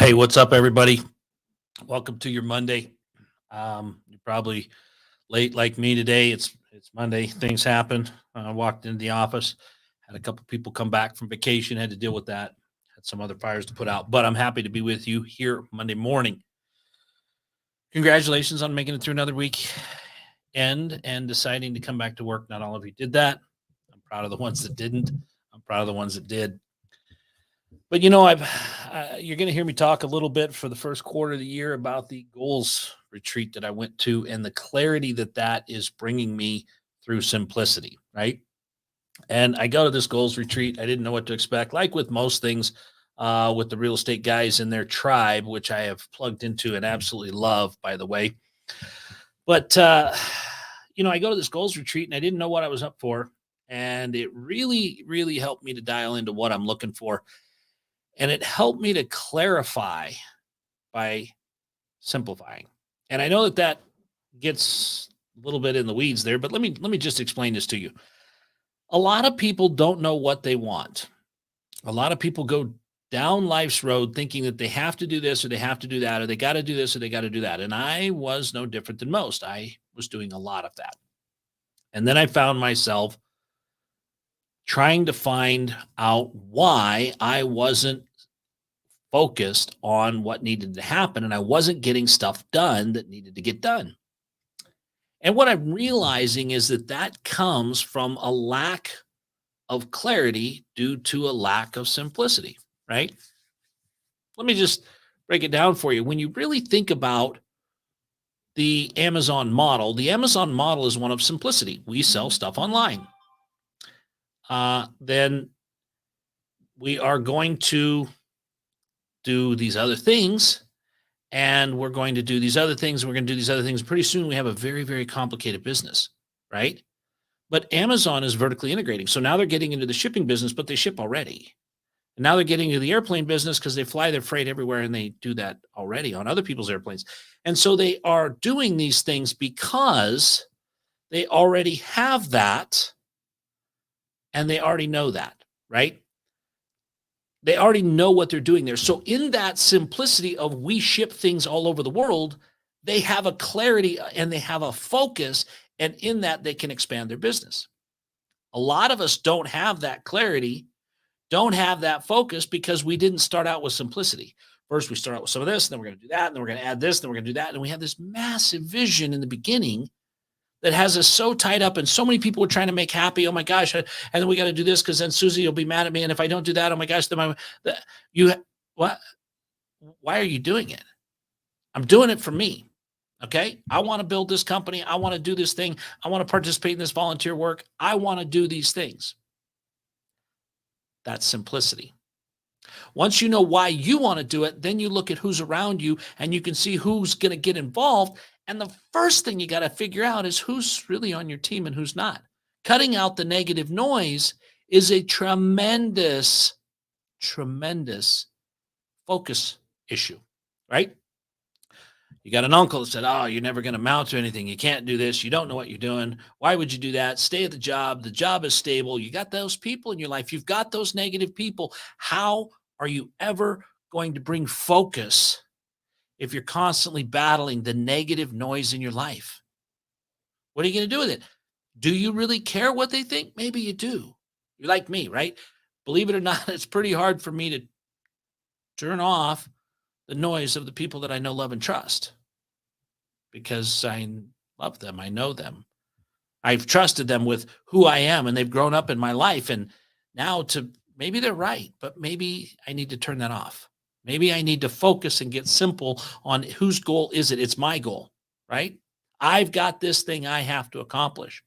Hey, what's up, everybody? Welcome to your Monday. You're probably late like me today. It's Monday. Things happen. I walked into the office, had a couple people come back from vacation, had to deal with that. Had some other fires to put out, but I'm happy to be with you here Monday morning. Congratulations on making it through another week end and deciding to come back to work. Not all of you did that. I'm proud of the ones that didn't. I'm proud of the ones that did. But you're going to hear me talk a little bit for the first quarter of the year about the goals retreat that I went to and the clarity that that is bringing me through simplicity, right? And I go to this goals retreat. I didn't know what to expect, like with most things, with the real estate guys in their tribe, which I have plugged into and absolutely love, by the way. But I go to this goals retreat and I didn't know what I was up for, and it really, really helped me to dial into what I'm looking for. And it helped me to clarify by simplifying. And I know that that gets a little bit in the weeds there, but let me just explain this to you. A lot of people don't know what they want. A lot of people go down life's road thinking that they have to do this or they have to do that or they got to do this or they got to do that. And I was no different than most. I was doing a lot of that. And then I found myself trying to find out why I wasn't focused on what needed to happen and I wasn't getting stuff done that needed to get done. And what I'm realizing is that that comes from a lack of clarity due to a lack of simplicity, right? Let me just break it down for you. When you really think about the Amazon model is one of simplicity. We sell stuff online. Then we are going to do these other things, and we're going to do these other things. We're going to do these other things. Pretty soon we have a very, very complicated business, right? But Amazon is vertically integrating. So now they're getting into the shipping business, but they ship already. And now they're getting into the airplane business because they fly their freight everywhere and they do that already on other people's airplanes. And so they are doing these things because they already have that and they already know that, right? They already know what they're doing there. So in that simplicity of we ship things all over the world, they have a clarity and they have a focus, and in that they can expand their business. A lot of us don't have that clarity, don't have that focus because we didn't start out with simplicity. First, we start out with some of this, and then we're going to do that, and then we're going to add this, and then we're going to do that. And we have this massive vision in the beginning that has us so tied up, and so many people are trying to make happy. Oh my gosh. And then we got to do this because then Susie will be mad at me. And if I don't do that, oh my gosh, then what? Why are you doing it? I'm doing it for me. Okay. I want to build this company. I want to do this thing. I want to participate in this volunteer work. I want to do these things. That's simplicity. Once you know why you want to do it, then you look at who's around you and you can see who's going to get involved. And the first thing you got to figure out is who's really on your team and who's not. Cutting out the negative noise is a tremendous, tremendous focus issue, right? You got an uncle that said, oh, you're never going to amount to anything. You can't do this. You don't know what you're doing. Why would you do that? Stay at the job. The job is stable. You got those people in your life. You've got those negative people. How are you ever going to bring focus if you're constantly battling the negative noise in your life? What are you going to do with it? Do you really care what they think? Maybe you do. You're like me, right? Believe it or not, it's pretty hard for me to turn off the noise of the people that I know, love, and trust because I love them. I know them. I've trusted them with who I am, and they've grown up in my life. And now maybe they're right, but maybe I need to turn that off. Maybe I need to focus and get simple on whose goal is it? It's my goal, right? I've got this thing I have to accomplish.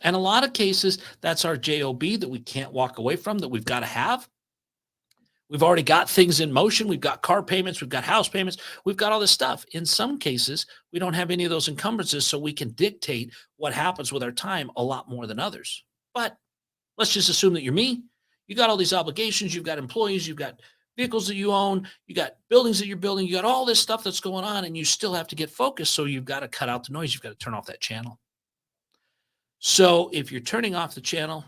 And a lot of cases, that's our JOB that we can't walk away from, that we've got to have. We've already got things in motion. We've got car payments. We've got house payments. We've got all this stuff. In some cases, we don't have any of those encumbrances, so we can dictate what happens with our time a lot more than others. But let's just assume that you're me. You got all these obligations. You've got employees. You've got vehicles that you own. You got buildings that you're building. You got all this stuff that's going on, and you still have to get focused. So you've got to cut out the noise. You've got to turn off that channel. So if you're turning off the channel,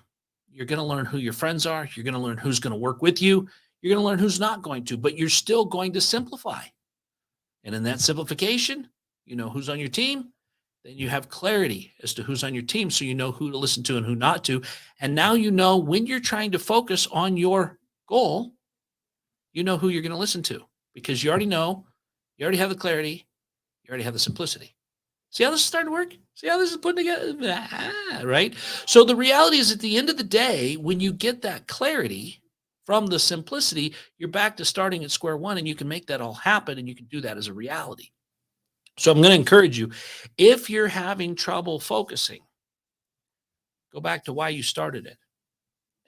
you're going to learn who your friends are. You're going to learn who's going to work with you. You're going to learn who's not going to, but you're still going to simplify. And in that simplification, you know who's on your team. Then you have clarity as to who's on your team, so you know who to listen to and who not to. And now you know when you're trying to focus on your goal, you know who you're going to listen to because you already know, you already have the clarity, you already have the simplicity. See how this is starting to work? See how this is putting together? Right? So the reality is at the end of the day, when you get that clarity from the simplicity, you're back to starting at square one and you can make that all happen and you can do that as a reality. So I'm going to encourage you, if you're having trouble focusing, go back to why you started it.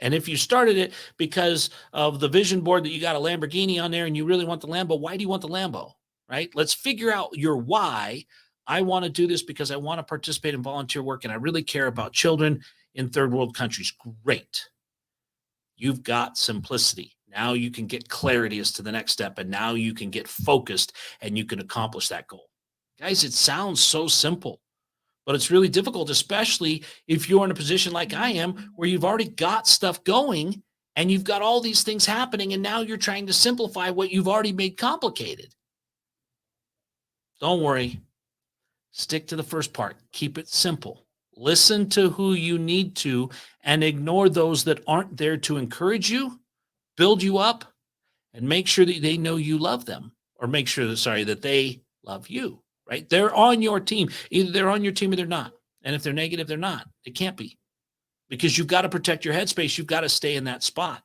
And if you started it because of the vision board that you got a Lamborghini on there and you really want the Lambo, why do you want the Lambo? Right? Let's figure out your why. I want to do this because I want to participate in volunteer work and I really care about children in third world countries. Great. You've got simplicity. Now you can get clarity as to the next step, and now you can get focused and you can accomplish that goal. Guys, it sounds so simple, but it's really difficult, especially if you're in a position like I am, where you've already got stuff going and you've got all these things happening, and now you're trying to simplify what you've already made complicated. Don't worry. Stick to the first part. Keep it simple. Listen to who you need to and ignore those that aren't there to encourage you, build you up, and make sure that they know you love them, or make sure that they love you. Right? They're on your team. Either they're on your team or they're not. And if they're negative, they're not. It can't be, because you've got to protect your headspace. You've got to stay in that spot.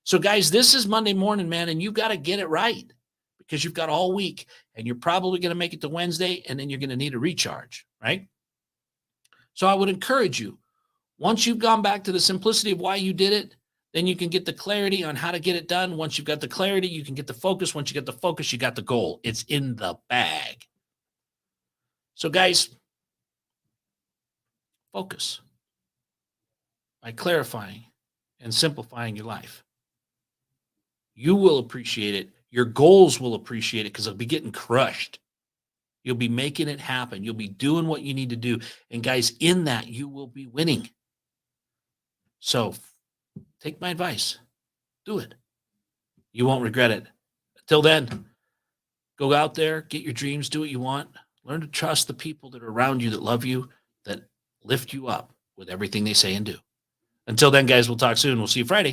So guys, this is Monday morning, man, and you've got to get it right because you've got all week and you're probably going to make it to Wednesday and then you're going to need a recharge, right? So I would encourage you, once you've gone back to the simplicity of why you did it, then you can get the clarity on how to get it done. Once you've got the clarity, you can get the focus. Once you get the focus, you got the goal. It's in the bag. So guys, focus by clarifying and simplifying your life. You will appreciate it. Your goals will appreciate it because they'll be getting crushed. You'll be making it happen. You'll be doing what you need to do. And guys, in that, you will be winning. So take my advice. Do it. You won't regret it. Until then, go out there, get your dreams, do what you want. Learn to trust the people that are around you, that love you, that lift you up with everything they say and do. Until then, guys, we'll talk soon. We'll see you Friday.